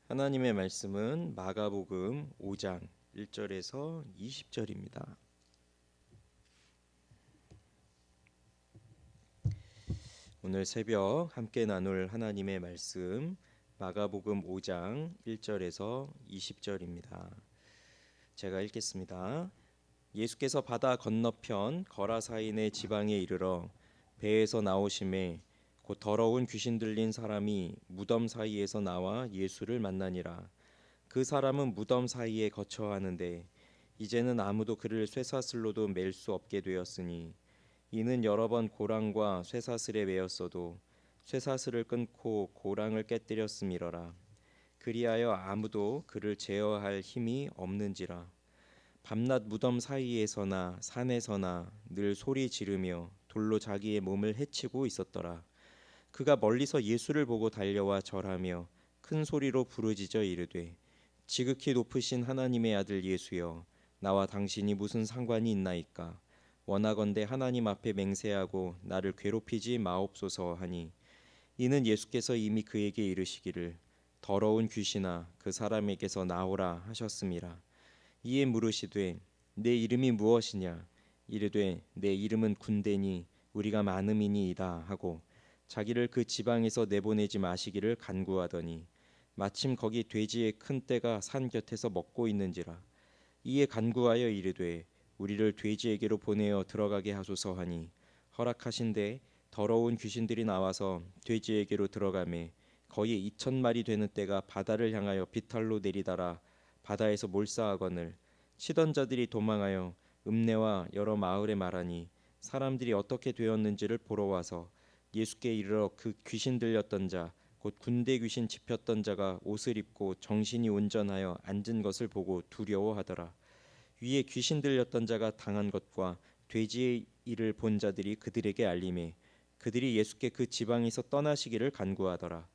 하나님의 말씀은 마가복음 5장 1절에서 20절입니다. 오늘 새벽 함께 나눌 하나님의 말씀 마가복음 5장 1절에서 20절입니다. 제가 읽겠습니다. 예수께서 바다 건너편 거라사인의 지방에 이르러 배에서 나오심에 곧 더러운 귀신 들린 사람이 무덤 사이에서 나와 예수를 만나니라. 그 사람은 무덤 사이에 거처하는데 이제는 아무도 그를 쇠사슬로도 맬 수 없게 되었으니 이는 여러 번 고랑과 쇠사슬에 매였어도 쇠사슬을 끊고 고랑을 깨뜨렸음이러라. 그리하여 아무도 그를 제어할 힘이 없는지라. 밤낮 무덤 사이에서나 산에서나 늘 소리 지르며 돌로 자기의 몸을 해치고 있었더라. 그가 멀리서 예수를 보고 달려와 절하며 큰 소리로 부르짖어 이르되 지극히 높으신 하나님의 아들 예수여, 나와 당신이 무슨 상관이 있나이까? 원하건대 하나님 앞에 맹세하고 나를 괴롭히지 마옵소서 하니, 이는 예수께서 이미 그에게 이르시기를 더러운 귀신아 그 사람에게서 나오라 하셨음이라. 이에 물으시되 내 이름이 무엇이냐? 이르되 내 이름은 군대니 우리가 많음이니이다 하고 자기를 그 지방에서 내보내지 마시기를 간구하더니 마침 거기 돼지의 큰 떼가 산 곁에서 먹고 있는지라. 이에 간구하여 이르되 우리를 돼지에게로 보내어 들어가게 하소서 하니 허락하신대 더러운 귀신들이 나와서 돼지에게로 들어가매 거의 2,000마리 되는 떼가 바다를 향하여 비탈로 내리다라 바다에서 몰사하거늘 치던 자들이 도망하여 읍내와 여러 마을에 말하니 사람들이 어떻게 되었는지를 보러 와서 예수께 이르러 그 귀신 들렸던 자 곧 군대 귀신 집혔던 자가 옷을 입고 정신이 온전하여 앉은 것을 보고 두려워하더라. 위에 귀신 들렸던 자가 당한 것과 돼지의 일을 본 자들이 그들에게 알림해 그들이 예수께 그 지방에서 떠나시기를 간구하더라.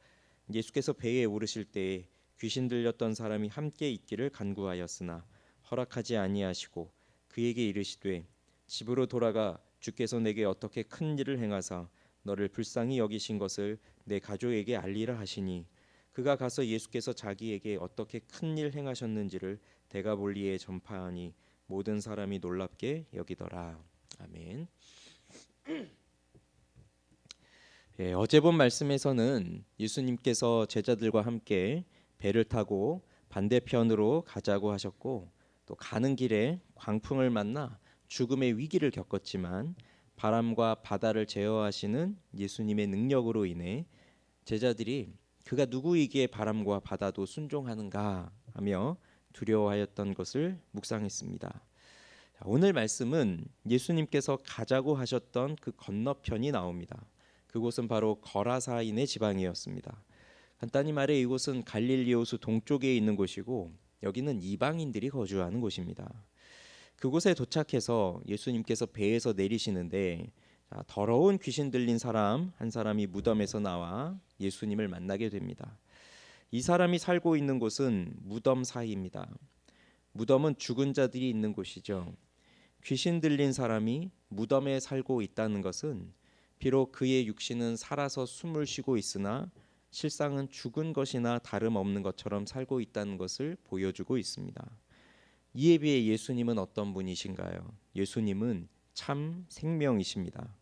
예수께서 배에 오르실 때에 귀신 들렸던 사람이 함께 있기를 간구하였으나 허락하지 아니하시고 그에게 이르시되 집으로 돌아가 주께서 내게 어떻게 큰 일을 행하사 너를 불쌍히 여기신 것을 내 가족에게 알리라 하시니 그가 가서 예수께서 자기에게 어떻게 큰 일 행하셨는지를 데가볼리에 전파하니 모든 사람이 놀랍게 여기더라. 아멘. 어제 본 말씀에서는 예수님께서 제자들과 함께 배를 타고 반대편으로 가자고 하셨고 또 가는 길에 광풍을 만나 죽음의 위기를 겪었지만 바람과 바다를 제어하시는 예수님의 능력으로 인해 제자들이 그가 누구이기에 바람과 바다도 순종하는가 하며 두려워하였던 것을 묵상했습니다. 오늘 말씀은 예수님께서 가자고 하셨던 그 건너편이 나옵니다. 그곳은 바로 거라사인의 지방이었습니다. 간단히 말해 이곳은 갈릴리 호수 동쪽에 있는 곳이고 여기는 이방인들이 거주하는 곳입니다. 그곳에 도착해서 예수님께서 배에서 내리시는데 더러운 귀신 들린 사람 한 사람이 무덤에서 나와 예수님을 만나게 됩니다. 이 사람이 살고 있는 곳은 무덤 사이입니다. 무덤은 죽은 자들이 있는 곳이죠. 귀신 들린 사람이 무덤에 살고 있다는 것은 비록 그의 육신은 살아서 숨을 쉬고 있으나 실상은 죽은 것이나 다름없는 것처럼 살고 있다는 것을 보여주고 있습니다. 이에 비해 예수님은 어떤 분이신가요? 예수님은 참 생명이십니다.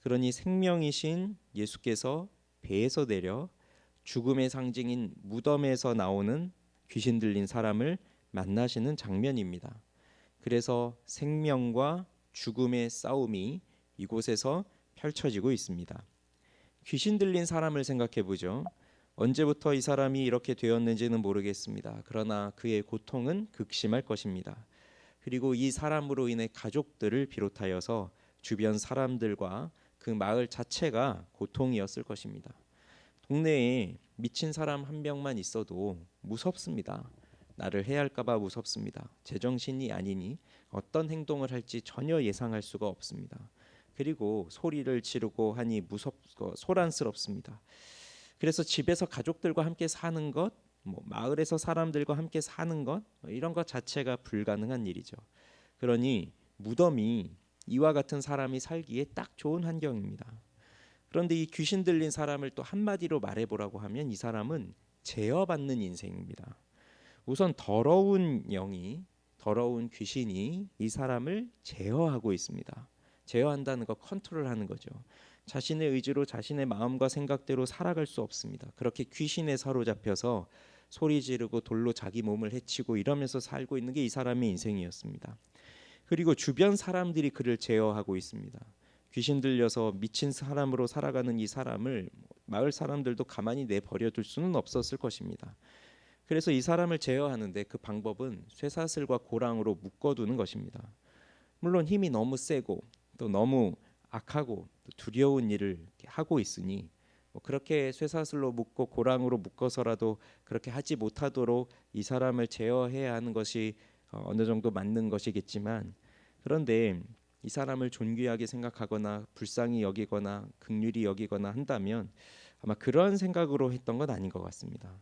그러니 생명이신 예수께서 배에서 내려 죽음의 상징인 무덤에서 나오는 귀신 들린 사람을 만나시는 장면입니다. 그래서 생명과 죽음의 싸움이 이곳에서 펼쳐지고 있습니다. 귀신 들린 사람을 생각해 보죠. 언제부터 이 사람이 이렇게 되었는지는 모르겠습니다. 그러나 그의 고통은 극심할 것입니다. 그리고 이 사람으로 인해 가족들을 비롯하여서 주변 사람들과 그 마을 자체가 고통이었을 것입니다. 동네에 미친 사람 한 명만 있어도 무섭습니다. 나를 해할까 봐 무섭습니다. 제정신이 아니니 어떤 행동을 할지 전혀 예상할 수가 없습니다. 그리고 소리를 지르고 하니 무섭고 소란스럽습니다. 그래서 집에서 가족들과 함께 사는 것, 마을에서 사람들과 함께 사는 것, 이런 것 자체가 불가능한 일이죠. 그러니 무덤이 이와 같은 사람이 살기에 딱 좋은 환경입니다. 그런데 이 귀신 들린 사람을 또 한마디로 말해보라고 하면 이 사람은 제어받는 인생입니다. 우선 더러운 영이, 더러운 귀신이 이 사람을 제어하고 있습니다. 제어한다는 거 컨트롤하는 거죠. 자신의 의지로 자신의 마음과 생각대로 살아갈 수 없습니다. 그렇게 귀신에 사로잡혀서 소리 지르고 돌로 자기 몸을 해치고 이러면서 살고 있는 게 이 사람의 인생이었습니다. 그리고 주변 사람들이 그를 제어하고 있습니다. 귀신 들려서 미친 사람으로 살아가는 이 사람을 마을 사람들도 가만히 내버려둘 수는 없었을 것입니다. 그래서 이 사람을 제어하는데 그 방법은 쇠사슬과 고랑으로 묶어두는 것입니다. 물론 힘이 너무 세고 또 너무 악하고 또 두려운 일을 하고 있으니 그렇게 쇠사슬로 묶고 고랑으로 묶어서라도 그렇게 하지 못하도록 이 사람을 제어해야 하는 것이 어느 정도 맞는 것이겠지만, 그런데 이 사람을 존귀하게 생각하거나 불쌍히 여기거나 긍휼히 여기거나 한다면 아마 그런 생각으로 했던 건 아닌 것 같습니다.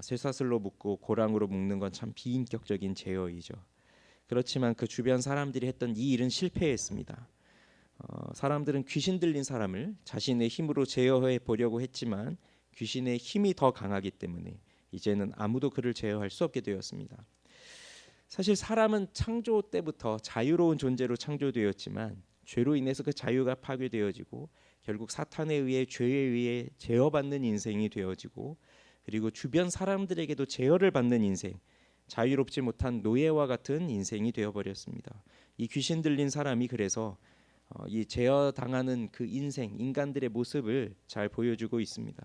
쇠사슬로 묶고 고랑으로 묶는 건 참 비인격적인 제어이죠. 그렇지만 그 주변 사람들이 했던 이 일은 실패했습니다. 사람들은 귀신 들린 사람을 자신의 힘으로 제어해 보려고 했지만 귀신의 힘이 더 강하기 때문에 이제는 아무도 그를 제어할 수 없게 되었습니다. 사실 사람은 창조 때부터 자유로운 존재로 창조되었지만 죄로 인해서 그 자유가 파괴되어지고 결국 사탄에 의해 죄에 의해 제어받는 인생이 되어지고, 그리고 주변 사람들에게도 제어를 받는 인생, 자유롭지 못한 노예와 같은 인생이 되어버렸습니다. 이 귀신 들린 사람이 그래서 이 제어당하는 그 인생, 인간들의 모습을 잘 보여주고 있습니다.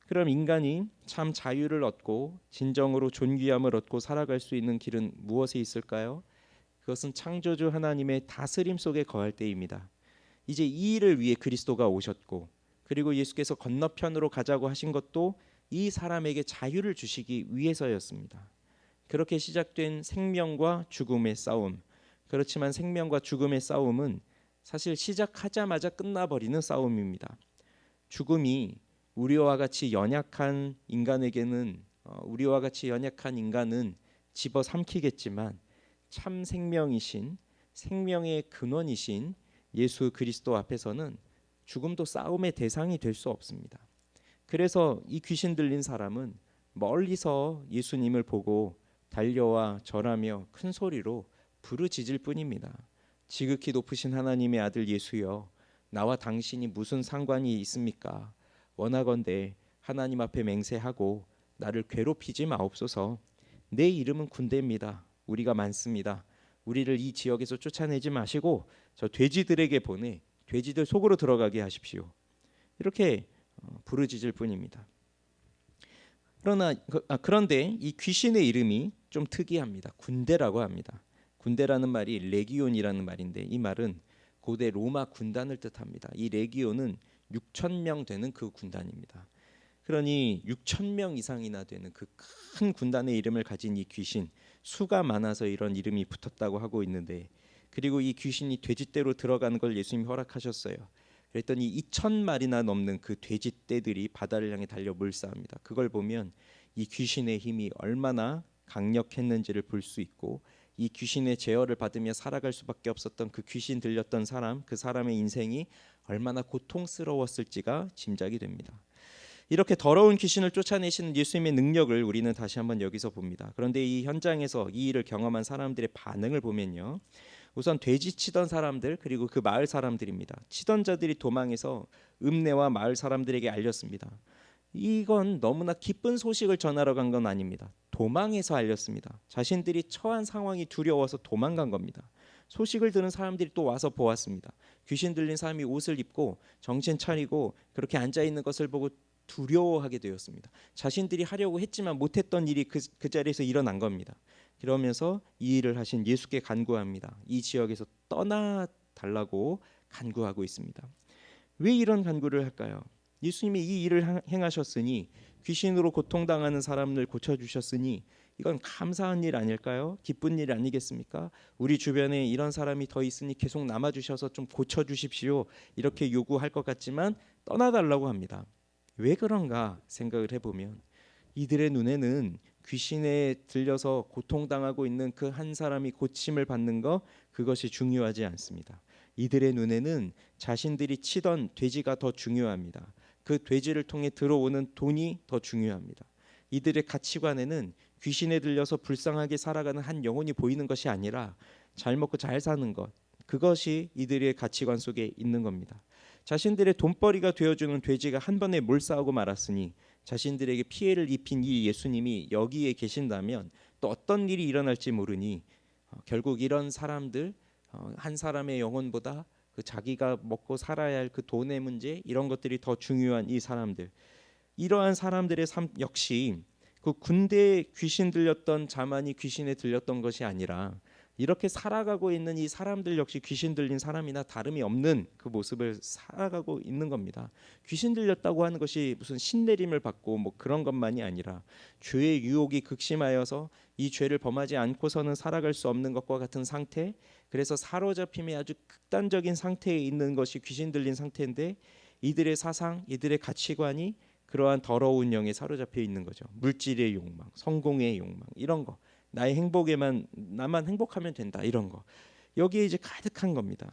그럼 인간이 참 자유를 얻고 진정으로 존귀함을 얻고 살아갈 수 있는 길은 무엇에 있을까요? 그것은 창조주 하나님의 다스림 속에 거할 때입니다. 이제 이 일을 위해 그리스도가 오셨고, 그리고 예수께서 건너편으로 가자고 하신 것도 이 사람에게 자유를 주시기 위해서였습니다. 그렇게 시작된 생명과 죽음의 싸움, 그렇지만 생명과 죽음의 싸움은 사실 시작하자마자 끝나버리는 싸움입니다. 죽음이 우리와 같이 연약한 인간에게는 집어삼키겠지만 참 생명이신, 생명의 근원이신 예수 그리스도 앞에서는 죽음도 싸움의 대상이 될 수 없습니다. 그래서 이 귀신 들린 사람은 멀리서 예수님을 보고 달려와 절하며 큰 소리로 부르짖을 뿐입니다. 지극히 높으신 하나님의 아들 예수여, 나와 당신이 무슨 상관이 있습니까? 원하건대 하나님 앞에 맹세하고 나를 괴롭히지 마옵소서. 내 이름은 군대입니다. 우리가 많습니다. 우리를 이 지역에서 쫓아내지 마시고 저 돼지들에게 보내 돼지들 속으로 들어가게 하십시오. 이렇게 부르짖을 뿐입니다. 그런데 이 귀신의 이름이 좀 특이합니다. 군대라고 합니다. 군대라는 말이 레기온이라는 말인데, 이 말은 고대 로마 군단을 뜻합니다. 이 레기온은 6,000명 되는 그 군단입니다. 그러니 6,000명 이상이나 되는 그 큰 군단의 이름을 가진 이 귀신, 수가 많아서 이런 이름이 붙었다고 하고 있는데, 그리고 이 귀신이 돼지떼로 들어가는 걸 예수님이 허락하셨어요. 그랬더니 2,000마리나 넘는 그 돼지떼들이 바다를 향해 달려 몰려옵니다. 그걸 보면 이 귀신의 힘이 얼마나 강력했는지를 볼 수 있고, 이 귀신의 제어를 받으며 살아갈 수밖에 없었던 그 귀신 들렸던 사람, 그 사람의 인생이 얼마나 고통스러웠을지가 짐작이 됩니다. 이렇게 더러운 귀신을 쫓아내시는 예수님의 능력을 우리는 다시 한번 여기서 봅니다. 그런데 이 현장에서 이 일을 경험한 사람들의 반응을 보면요, 우선 돼지 치던 사람들, 그리고 그 마을 사람들입니다. 치던 자들이 도망해서 읍내와 마을 사람들에게 알렸습니다. 이건 너무나 기쁜 소식을 전하러 간 건 아닙니다. 도망해서 알렸습니다. 자신들이 처한 상황이 두려워서 도망간 겁니다. 소식을 들은 사람들이 또 와서 보았습니다. 귀신 들린 사람이 옷을 입고 정신 차리고 그렇게 앉아 있는 것을 보고 두려워하게 되었습니다. 자신들이 하려고 했지만 못했던 일이 그 자리에서 일어난 겁니다. 그러면서 이 일을 하신 예수께 간구합니다. 이 지역에서 떠나달라고 간구하고 있습니다. 왜 이런 간구를 할까요? 예수님이 이 일을 행하셨으니, 귀신으로 고통당하는 사람을 고쳐주셨으니 이건 감사한 일 아닐까요? 기쁜 일 아니겠습니까? 우리 주변에 이런 사람이 더 있으니 계속 남아주셔서 좀 고쳐주십시오, 이렇게 요구할 것 같지만 떠나달라고 합니다. 왜 그런가 생각을 해보면 이들의 눈에는 귀신에 들려서 고통당하고 있는 그 한 사람이 고침을 받는 것, 그것이 중요하지 않습니다. 이들의 눈에는 자신들이 치던 돼지가 더 중요합니다. 그 돼지를 통해 들어오는 돈이 더 중요합니다. 이들의 가치관에는 귀신에 들려서 불쌍하게 살아가는 한 영혼이 보이는 것이 아니라 잘 먹고 잘 사는 것, 그것이 이들의 가치관 속에 있는 겁니다. 자신들의 돈벌이가 되어주는 돼지가 한 번에 몰싸우고 말았으니 자신들에게 피해를 입힌 이 예수님이 여기에 계신다면 또 어떤 일이 일어날지 모르니 결국 이런 사람들, 한 사람의 영혼보다 그 자기가 먹고 살아야 할 그 돈의 문제, 이런 것들이 더 중요한 이 사람들, 이러한 사람들의 삶 역시 그 군대에 귀신 들렸던 자만이 귀신에 들렸던 것이 아니라 이렇게 살아가고 있는 이 사람들 역시 귀신 들린 사람이나 다름이 없는 그 모습을 살아가고 있는 겁니다. 귀신 들렸다고 하는 것이 무슨 신내림을 받고 뭐 그런 것만이 아니라 죄의 유혹이 극심하여서 이 죄를 범하지 않고서는 살아갈 수 없는 것과 같은 상태, 그래서 사로잡힘의 아주 극단적인 상태에 있는 것이 귀신 들린 상태인데, 이들의 사상, 이들의 가치관이 그러한 더러운 영에 사로잡혀 있는 거죠. 물질의 욕망, 성공의 욕망, 이런 거, 나의 행복에만, 나만 행복하면 된다, 이런 거, 여기에 이제 가득한 겁니다.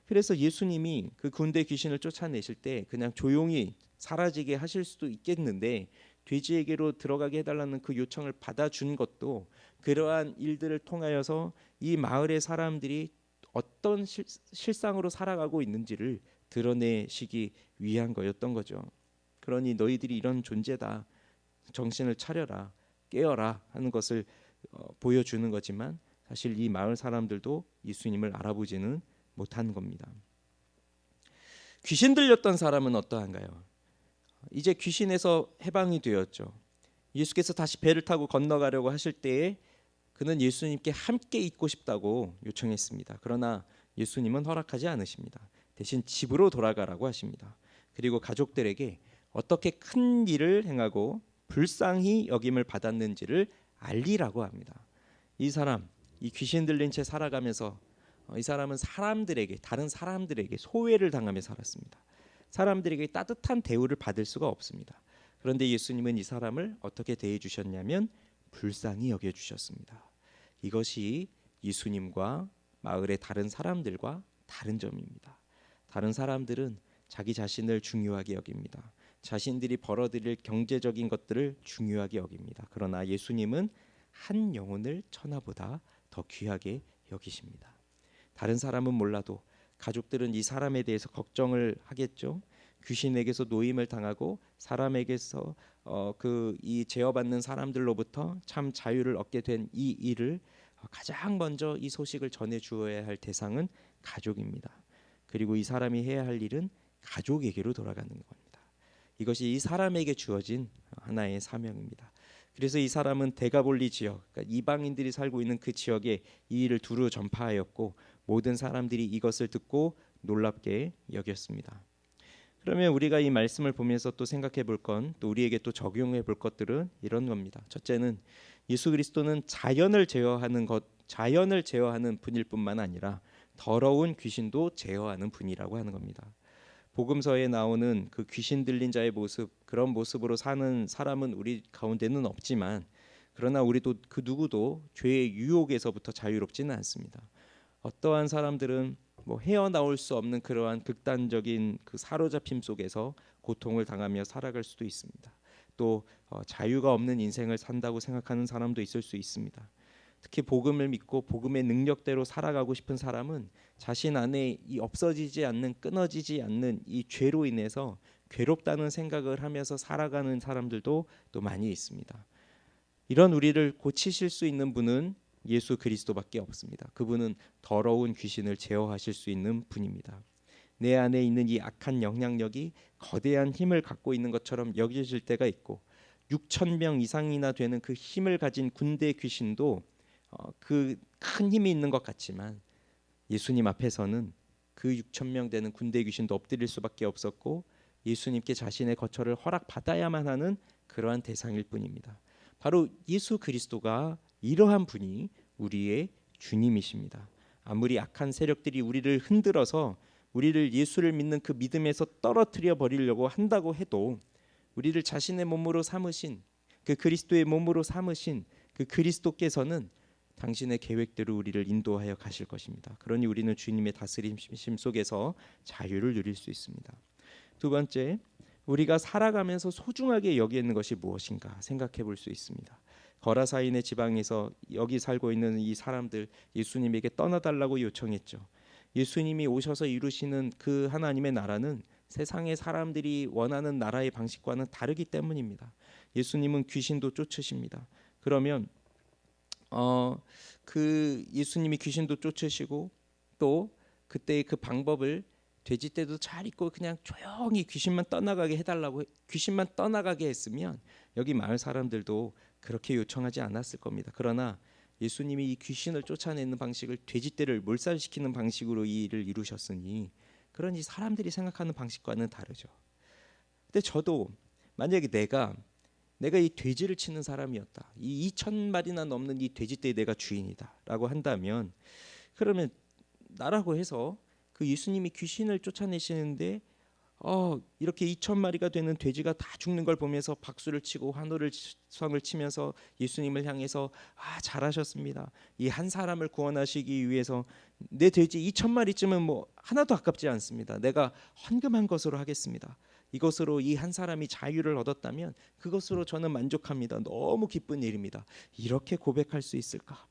그래서 예수님이 그 군대 귀신을 쫓아내실 때 그냥 조용히 사라지게 하실 수도 있겠는데, 돼지에게로 들어가게 해달라는 그 요청을 받아준 것도 그러한 일들을 통하여서 이 마을의 사람들이 어떤 실상으로 살아가고 있는지를 드러내시기 위한 거였던 거죠. 그러니 너희들이 이런 존재다, 정신을 차려라, 깨어라 하는 것을 보여주는 거지만, 사실 이 마을 사람들도 예수님을 알아보지는 못한 겁니다. 귀신 들렸던 사람은 어떠한가요? 이제 귀신에서 해방이 되었죠. 예수께서 다시 배를 타고 건너가려고 하실 때에 그는 예수님께 함께 있고 싶다고 요청했습니다. 그러나 예수님은 허락하지 않으십니다. 대신 집으로 돌아가라고 하십니다. 그리고 가족들에게 어떻게 큰 일을 행하고 불쌍히 여김을 받았는지를 알리라고 합니다. 이 사람, 이 귀신 들린 채 살아가면서 이 사람은 사람들에게, 다른 사람들에게 소외를 당하며 살았습니다. 사람들에게 따뜻한 대우를 받을 수가 없습니다. 그런데 예수님은 이 사람을 어떻게 대해 주셨냐면 불쌍히 여겨 주셨습니다. 이것이 예수님과 마을의 다른 사람들과 다른 점입니다. 다른 사람들은 자기 자신을 중요하게 여깁니다. 자신들이 벌어들일 경제적인 것들을 중요하게 여깁니다. 그러나 예수님은 한 영혼을 천하보다 더 귀하게 여기십니다. 다른 사람은 몰라도 가족들은 이 사람에 대해서 걱정을 하겠죠. 귀신에게서 노임을 당하고 사람에게서 이 제어받는 사람들로부터 참 자유를 얻게 된 이 일을 가장 먼저 이 소식을 전해 주어야 할 대상은 가족입니다. 그리고 이 사람이 해야 할 일은 가족에게로 돌아가는 겁니다. 이것이 이 사람에게 주어진 하나의 사명입니다. 그래서 이 사람은 데가볼리 지역, 그러니까 이방인들이 살고 있는 그 지역에 이 일을 두루 전파하였고 모든 사람들이 이것을 듣고 놀랍게 여겼습니다. 그러면 우리가 이 말씀을 보면서 또 생각해 볼 건, 또 우리에게 또 적용해 볼 것들은 이런 겁니다. 첫째는 예수 그리스도는 자연을 제어하는 분일 뿐만 아니라 더러운 귀신도 제어하는 분이라고 하는 겁니다. 복음서에 나오는 그 귀신 들린 자의 모습, 그런 모습으로 사는 사람은 우리 가운데는 없지만, 그러나 우리도 그 누구도 죄의 유혹에서부터 자유롭지는 않습니다. 어떠한 사람들은 헤어나올 수 없는 그러한 극단적인 그 사로잡힘 속에서 고통을 당하며 살아갈 수도 있습니다. 또 자유가 없는 인생을 산다고 생각하는 사람도 있을 수 있습니다. 특히 복음을 믿고 복음의 능력대로 살아가고 싶은 사람은 자신 안에 이 없어지지 않는, 끊어지지 않는 이 죄로 인해서 괴롭다는 생각을 하면서 살아가는 사람들도 또 많이 있습니다. 이런 우리를 고치실 수 있는 분은 예수 그리스도밖에 없습니다. 그분은 더러운 귀신을 제어하실 수 있는 분입니다. 내 안에 있는 이 악한 영향력이 거대한 힘을 갖고 있는 것처럼 여겨질 때가 있고, 6천 명 이상이나 되는 그 힘을 가진 군대 귀신도 그 큰 힘이 있는 것 같지만 예수님 앞에서는 그 6천 명 되는 군대 귀신도 엎드릴 수밖에 없었고, 예수님께 자신의 거처를 허락받아야만 하는 그러한 대상일 뿐입니다. 바로 예수 그리스도가 이러한 분이 우리의 주님이십니다. 아무리 악한 세력들이 우리를 흔들어서 우리를 예수를 믿는 그 믿음에서 떨어뜨려 버리려고 한다고 해도, 우리를 자신의 몸으로 삼으신, 그 그리스도의 몸으로 삼으신 그 그리스도께서는 당신의 계획대로 우리를 인도하여 가실 것입니다. 그러니 우리는 주님의 다스리심 속에서 자유를 누릴 수 있습니다. 두 번째, 우리가 살아가면서 소중하게 여기는 것이 무엇인가 생각해 볼 수 있습니다. 거라사인의 지방에서 여기 살고 있는 이 사람들 예수님에게 떠나달라고 요청했죠. 예수님이 오셔서 이루시는 그 하나님의 나라는 세상의 사람들이 원하는 나라의 방식과는 다르기 때문입니다. 예수님은 귀신도 쫓으십니다. 그러면 그 예수님이 귀신도 쫓으시고 또 그때의 그 방법을 돼지 떼도 잘 있고 그냥 조용히 귀신만 떠나가게 해달라고, 귀신만 떠나가게 했으면 여기 마을 사람들도 그렇게 요청하지 않았을 겁니다. 그러나 예수님이 이 귀신을 쫓아내는 방식을 돼지 떼를 몰살시키는 방식으로 이 일을 이루셨으니 그러니 사람들이 생각하는 방식과는 다르죠. 근데 저도 만약에 내가 이 돼지를 치는 사람이었다, 이 2,000마리나 넘는 이 돼지떼의 내가 주인이다라고 한다면, 그러면 나라고 해서 그 예수님이 귀신을 쫓아내시는데 이렇게 2,000마리가 되는 돼지가 다 죽는 걸 보면서 박수를 치고 환호를 성을 치면서 예수님을 향해서 잘하셨습니다. 이 한 사람을 구원하시기 위해서 내 돼지 2,000마리쯤은 뭐 하나도 아깝지 않습니다. 내가 헌금한 것으로 하겠습니다. 이것으로 이 한 사람이 자유를 얻었다면 그것으로 저는 만족합니다. 너무 기쁜 일입니다. 이렇게 고백할 수 있을까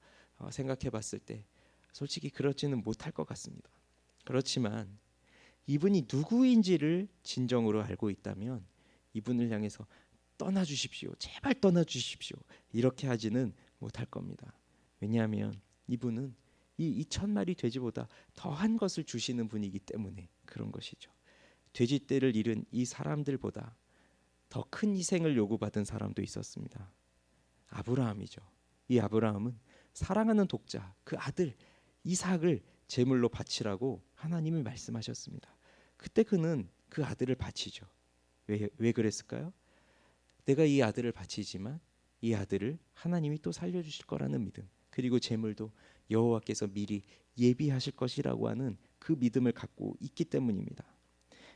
생각해 봤을 때 솔직히 그렇지는 못할 것 같습니다. 그렇지만 이분이 누구인지를 진정으로 알고 있다면 이분을 향해서 떠나 주십시오, 제발 떠나 주십시오, 이렇게 하지는 못할 겁니다. 왜냐하면 이분은 이 2,000마리 돼지보다 더한 것을 주시는 분이기 때문에 그런 것이죠. 돼지떼를 잃은 이 사람들보다 더 큰 희생을 요구받은 사람도 있었습니다. 아브라함이죠. 이 아브라함은 사랑하는 독자 그 아들 이삭을 제물로 바치라고 하나님이 말씀하셨습니다. 그때 그는 그 아들을 바치죠. 왜 그랬을까요? 내가 이 아들을 바치지만 이 아들을 하나님이 또 살려주실 거라는 믿음, 그리고 제물도 여호와께서 미리 예비하실 것이라고 하는 그 믿음을 갖고 있기 때문입니다.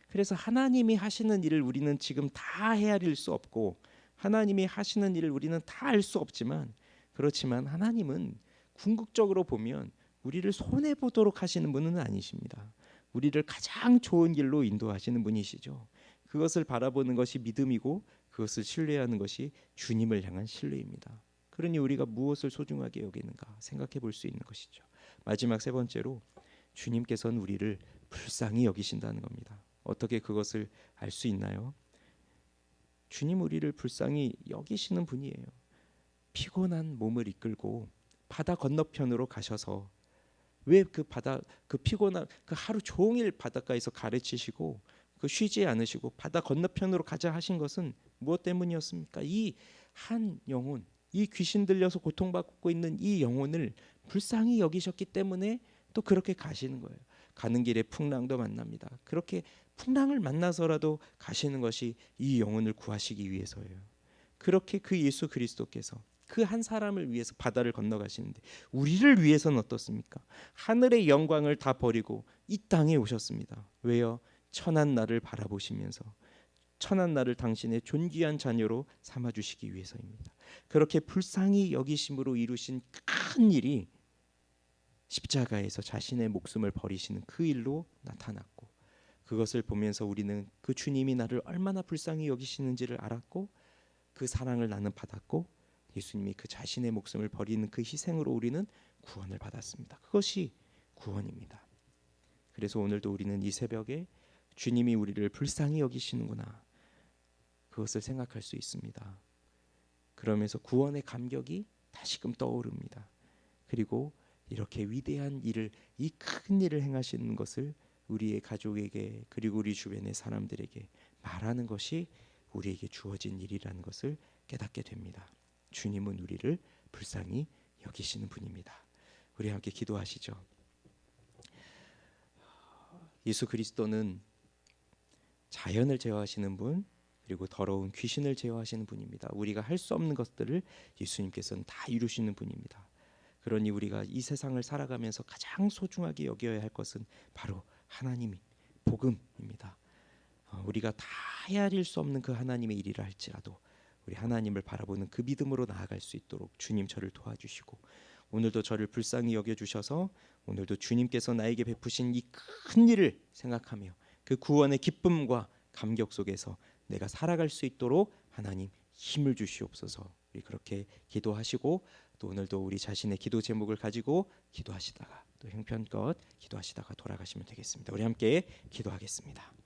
그래서 하나님이 하시는 일을 우리는 지금 다 헤아릴 수 없고 하나님이 하시는 일을 우리는 다 알 수 없지만, 그렇지만 하나님은 궁극적으로 보면 우리를 손해 보도록 하시는 분은 아니십니다. 우리를 가장 좋은 길로 인도하시는 분이시죠. 그것을 바라보는 것이 믿음이고 그것을 신뢰하는 것이 주님을 향한 신뢰입니다. 그러니 우리가 무엇을 소중하게 여기는가 생각해 볼 수 있는 것이죠. 마지막 세 번째로 주님께서는 우리를 불쌍히 여기신다는 겁니다. 어떻게 그것을 알 수 있나요? 주님 우리를 불쌍히 여기시는 분이에요. 피곤한 몸을 이끌고 바다 건너편으로 가셔서 왜 그 피곤한 그 하루 종일 바닷가에서 가르치시고 그 쉬지 않으시고 바다 건너편으로 가자 하신 것은 무엇 때문이었습니까? 이 한 영혼, 이 귀신 들려서 고통받고 있는 이 영혼을 불쌍히 여기셨기 때문에 또 그렇게 가시는 거예요. 가는 길에 풍랑도 만납니다. 그렇게 풍랑을 만나서라도 가시는 것이 이 영혼을 구하시기 위해서예요. 그렇게 그 예수 그리스도께서 그 한 사람을 위해서 바다를 건너가시는데 우리를 위해서는 어떻습니까? 하늘의 영광을 다 버리고 이 땅에 오셨습니다. 왜요? 천한 나를 바라보시면서 천한 나를 당신의 존귀한 자녀로 삼아주시기 위해서입니다. 그렇게 불쌍히 여기심으로 이루신 큰 일이 십자가에서 자신의 목숨을 버리시는 그 일로 나타났고, 그것을 보면서 우리는 그 주님이 나를 얼마나 불쌍히 여기시는지를 알았고 그 사랑을 나는 받았고 예수님이 그 자신의 목숨을 버리는 그 희생으로 우리는 구원을 받았습니다. 그것이 구원입니다. 그래서 오늘도 우리는 이 새벽에 주님이 우리를 불쌍히 여기시는구나, 그것을 생각할 수 있습니다. 그러면서 구원의 감격이 다시금 떠오릅니다. 그리고 이렇게 위대한 일을, 이 큰 일을 행하시는 것을 우리의 가족에게 그리고 우리 주변의 사람들에게 말하는 것이 우리에게 주어진 일이라는 것을 깨닫게 됩니다. 주님은 우리를 불쌍히 여기시는 분입니다. 우리 함께 기도하시죠. 예수 그리스도는 자연을 제어하시는 분, 그리고 더러운 귀신을 제어하시는 분입니다. 우리가 할 수 없는 것들을 예수님께서는 다 이루시는 분입니다. 그러니 우리가 이 세상을 살아가면서 가장 소중하게 여겨야 할 것은 바로 하나님이 복음입니다. 우리가 다 헤아릴 수 없는 그 하나님의 일이라 할지라도 우리 하나님을 바라보는 그 믿음으로 나아갈 수 있도록 주님 저를 도와주시고, 오늘도 저를 불쌍히 여겨주셔서 오늘도 주님께서 나에게 베푸신 이 큰 일을 생각하며 그 구원의 기쁨과 감격 속에서 내가 살아갈 수 있도록 하나님 힘을 주시옵소서. 우리 그렇게 기도하시고 또 오늘도 우리 자신의 기도 제목을 가지고 기도하시다가 또 형편껏 기도하시다가 돌아가시면 되겠습니다. 우리 함께 기도하겠습니다.